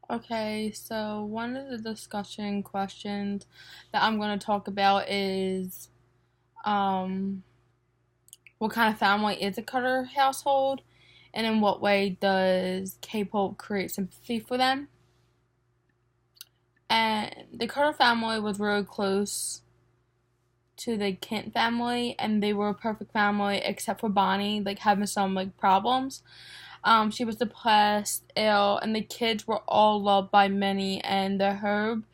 Okay, so one of the discussion questions that I'm going to talk about is um, what kind of family is a Cutter household, and in what way does K-pop create sympathy for them? And the Cutter family was really close to the Kent family, and they were a perfect family except for Bonnie, like having some like problems. She was depressed, ill, and the kids were all loved by many, and Herb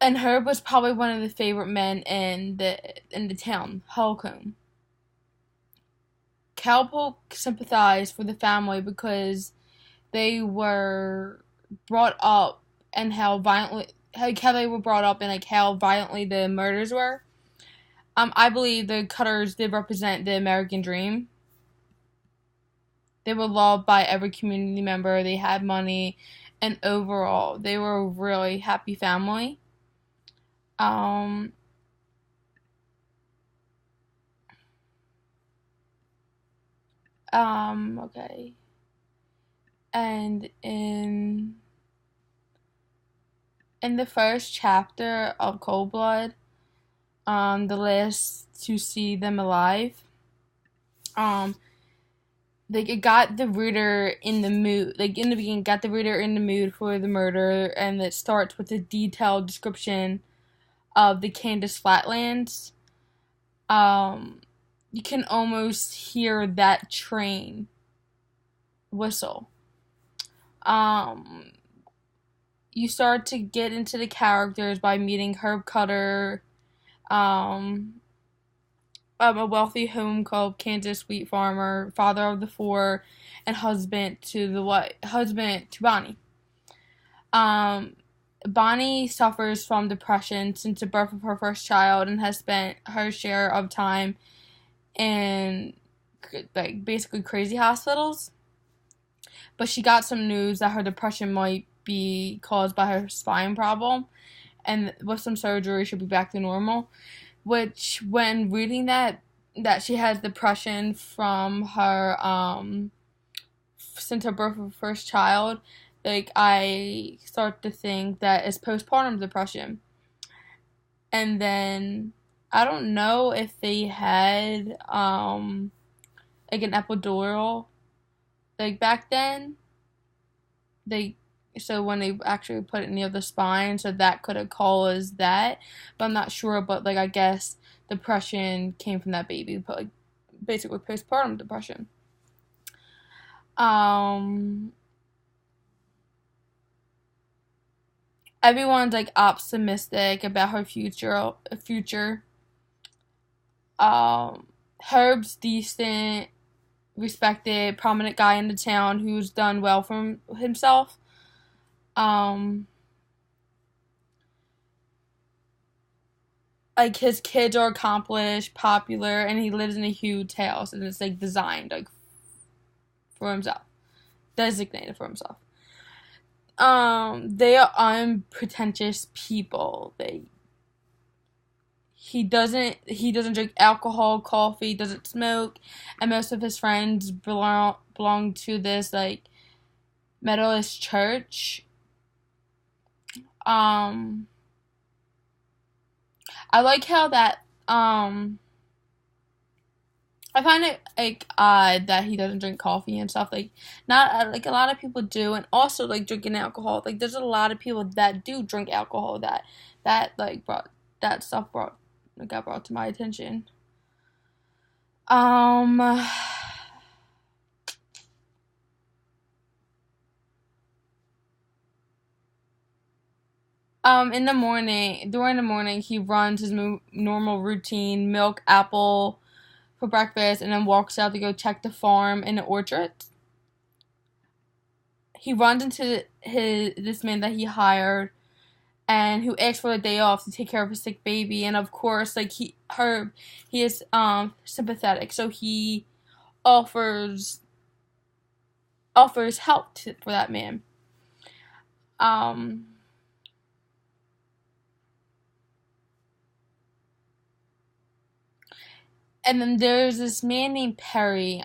was probably one of the favorite men in the town, Holcomb. Cowpoke sympathized for the family because they were brought up and how they were brought up and like how violently the murders were. I believe the Cutters did represent the American dream. They were loved by every community member. They had money, and overall, they were a really happy family. Um, okay. And in the first chapter of Cold Blood, the last to see them alive, um, like it got the reader in the mood. Like in the beginning, got the reader in the mood for the murder, and it starts with a detailed description of the Candace Flatlands. Um, you can almost hear that train whistle. Um, you start to get into the characters by meeting Herb Cutter, um, a wealthy home called Kansas wheat farmer, father of the four, and husband to Bonnie. Um, Bonnie suffers from depression since the birth of her first child and has spent her share of time in like basically crazy hospitals. But she got some news that her depression might be caused by her spine problem, and with some surgery, she'll be back to normal. Which, when reading that she has depression from her since her birth of her first child, like I start to think that it's postpartum depression. And then I don't know if they had like an epidural like back then. They so when they actually put it near the spine, so that could have caused that, but I'm not sure. But like I guess depression came from that baby, but like basically postpartum depression. Um, Everyone's like optimistic about her future. Um, Herb's decent, respected, prominent guy in the town who's done well for himself. Um, like his kids are accomplished, popular, and he lives in a huge house, and it's like designed like for himself, designated for himself. They are unpretentious people. He doesn't drink alcohol, coffee, doesn't smoke, and most of his friends belong to this like Methodist church. Um, I like how that I find it like odd that he doesn't drink coffee and stuff. Like not like a lot of people do, and also like drinking alcohol. Like there's a lot of people that do drink alcohol that like brought that stuff brought got brought to my attention. Um, in the morning, during the morning, he runs his normal routine: milk, apple for breakfast, and then walks out to go check the farm and the orchard. He runs into his this man that he hired and who asked for a day off to take care of a sick baby, and of course like he is sympathetic, so he offers help for that man. um and then there's this man named Perry.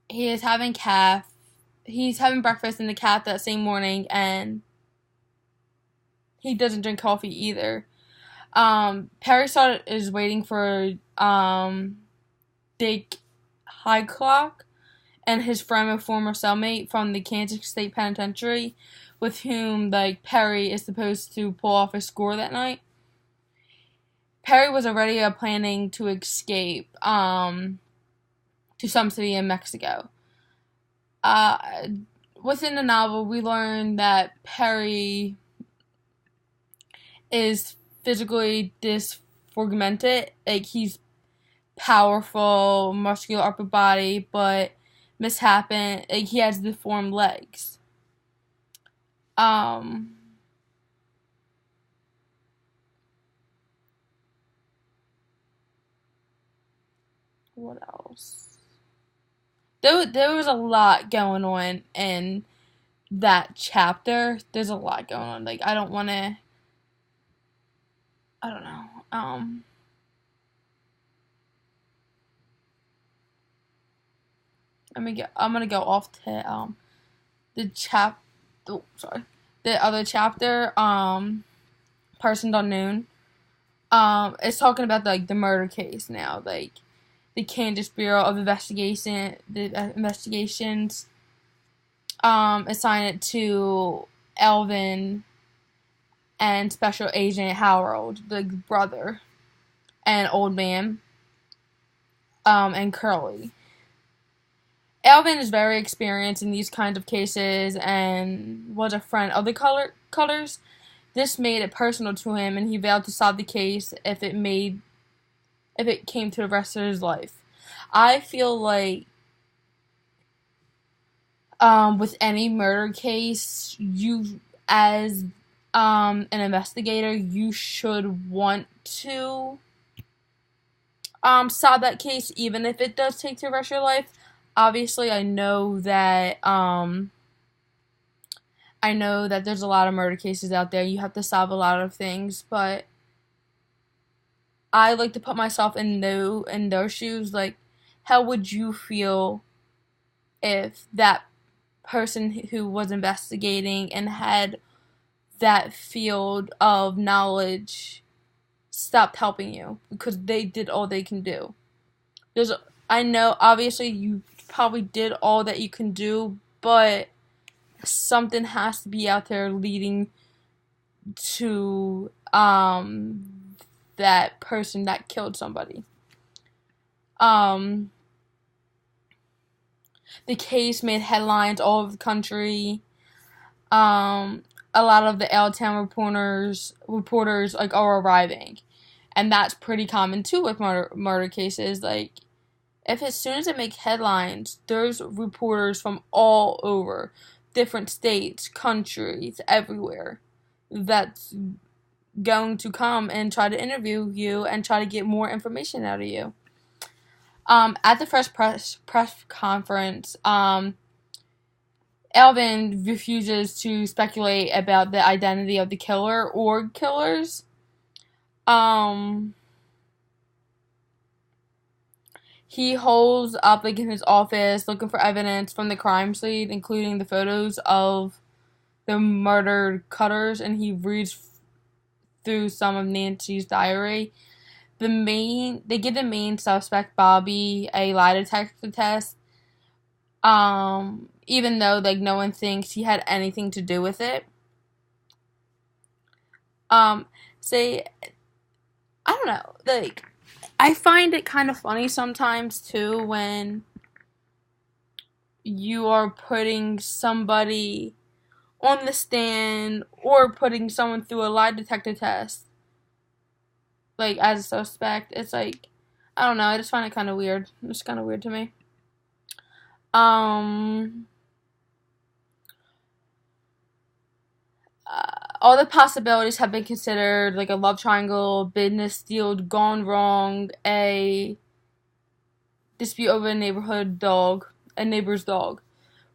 He is having calf. he's having breakfast in the cat that same morning, and he doesn't drink coffee either. Perry is waiting for Dick Highclock and his friend and former cellmate from the Kansas State Penitentiary, with whom like Perry is supposed to pull off a score that night. Perry was already planning to escape to some city in Mexico. Within the novel, we learn that Perry is physically disfigured. Like, he's powerful, muscular upper body, but mishappen. Like, he has deformed legs. What else? There was a lot going on in that chapter. There's a lot going on. Like, I don't know. I'm gonna go off to the other chapter. Persons Unknown. It's talking about like the murder case now. Like, the Kansas Bureau of Investigations assigned it to Alvin and Special Agent Harold, the brother, and Old Man, and Curly. Alvin is very experienced in these kinds of cases and was a friend of the Cullers. This made it personal to him, and he vowed to solve the case if it came to the rest of his life. I feel like with any murder case, you, as an investigator, you should want to solve that case, even if it does take the rest of your life. Obviously, I know that there's a lot of murder cases out there. You have to solve a lot of things, but I like to put myself in their shoes. Like, how would you feel if that person who was investigating and had that field of knowledge stopped helping you because they did all they can do? I know, obviously, you probably did all that you can do, but something has to be out there leading to that person that killed somebody. The case made headlines all over the country. A lot of the L-Town reporters like are arriving, and that's pretty common too with murder cases. Like, if as soon as it makes headlines, there's reporters from all over, different states, countries, everywhere, that's going to come and try to interview you and try to get more information out of you. At the first press conference, Alvin refuses to speculate about the identity of the killer or killers. He holds up, like, in his office, looking for evidence from the crime scene, including the photos of the murdered Cullers, and he reads through some of Nancy's diary. They give the main suspect, Bobby, a lie detector test, even though, like, no one thinks he had anything to do with it. I don't know, like, I find it kind of funny sometimes, too, when you are putting somebody on the stand or putting someone through a lie detector test, like, as a suspect. It's like, I don't know, I just find it kind of weird. It's kind of weird to me. All the possibilities have been considered, like a love triangle, business deal gone wrong, a dispute over a neighbor's dog.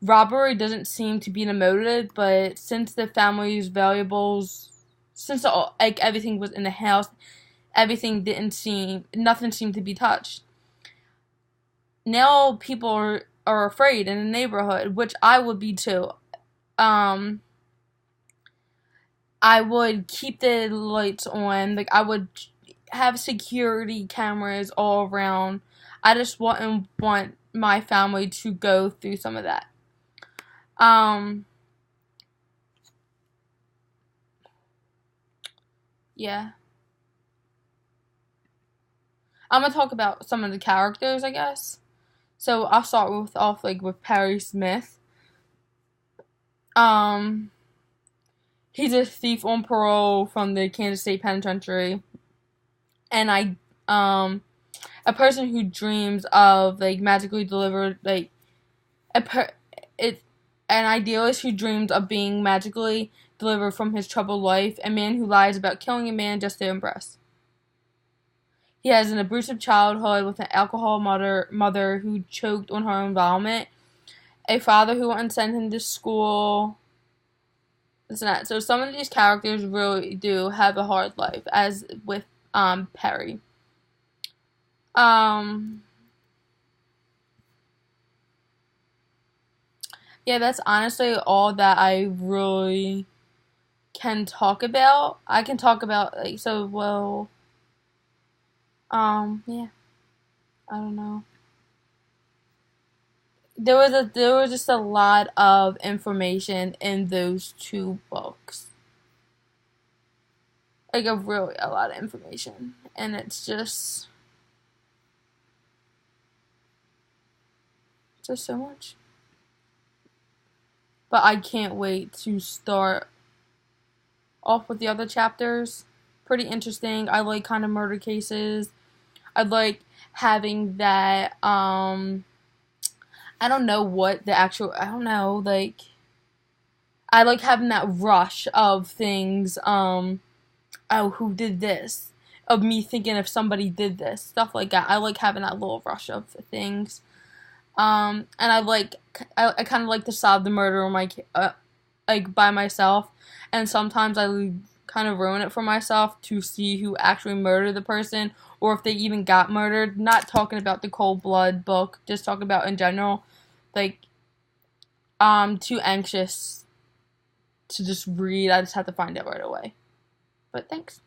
Robbery doesn't seem to be the motive, but since the family's valuables, like, everything was in the house, nothing seemed to be touched. Now people are afraid in the neighborhood, which I would be too. Um, I would keep the lights on. Like, I would have security cameras all around. I just wouldn't want my family to go through some of that. Yeah. I'm gonna talk about some of the characters, I guess. So I'll start with Perry Smith. Um, he's a thief on parole from the Kansas State Penitentiary, and a person who dreams of like magically delivered like a per it an idealist who dreams of being magically delivered from his troubled life, a man who lies about killing a man just to impress. He has an abusive childhood with an alcohol mother who choked on her own vomit, a father who wouldn't send him to school. This and that. So some of these characters really do have a hard life, as with Perry. Um, yeah, that's honestly all that I really can talk about. I can talk about like so well. Yeah, I don't know. There was just a lot of information in those two books. Like a lot of information, and it's just so much. But I can't wait to start off with the other chapters. Pretty interesting. I like kind of murder cases. I like having that I don't know what the actual I don't know, like I like having that rush of things, oh, who did this? Of me thinking if somebody did this, stuff like that. I like having that little rush of things. And I kind of like to solve the murder on like by myself, and sometimes I kind of ruin it for myself to see who actually murdered the person or if they even got murdered. Not talking about the Cold Blood book, just talking about in general. Like, too anxious to just read. I just have to find out right away. But thanks.